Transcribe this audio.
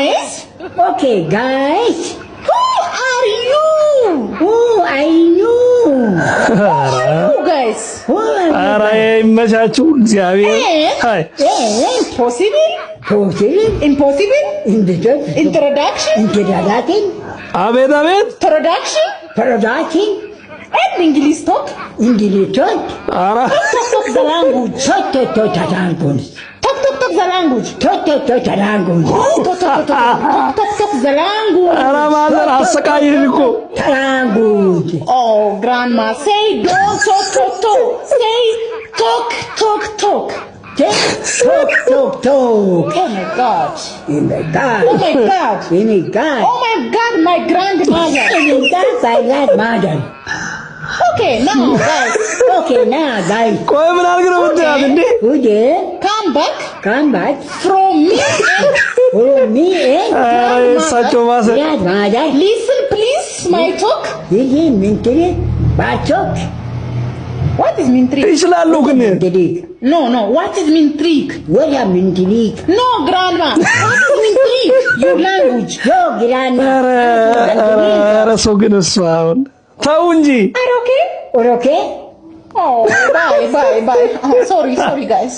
guys. Okay, guys. Who are you? Who are you? You guys. Who are you? ኧረ ይመቻችሁ እግዚአብሔር አይ Possible? Possible? Impossible? Introduction? Introduction? አቤት አቤት Production? Production? And English talk? English talk? ኧረ Talk the language. Talk the language. Talk the language. Talk the language. Talk the language. ኧረ ማዘር አሰቃየኝ እኮ Language. Oh, grandma, say don't talk. Say talk. Talk. Oh my God. In the God. Oh my God. In the God. Oh my God, my grandmother. In the God by grandmother. Okay, now guys, Okay, now guys. ቆይ ምን አድርግ ነው የምትያት እንዴ Who did? come back Come back. from me and Follow me and ኧረ የእሳቸው ማዘር grandmother. listen please my talk. This is mentally bad talk. What is mean trick? ይችላሉ ግን Mentally. No, what is mean trick? What are mentally? No, grandma. What is mean trick? Your language. Yo, grandma. ኧረ ሰው ግን እሱ አሁን ተው እንጂ Are okay? Okay? Oh, bye. Oh, sorry guys.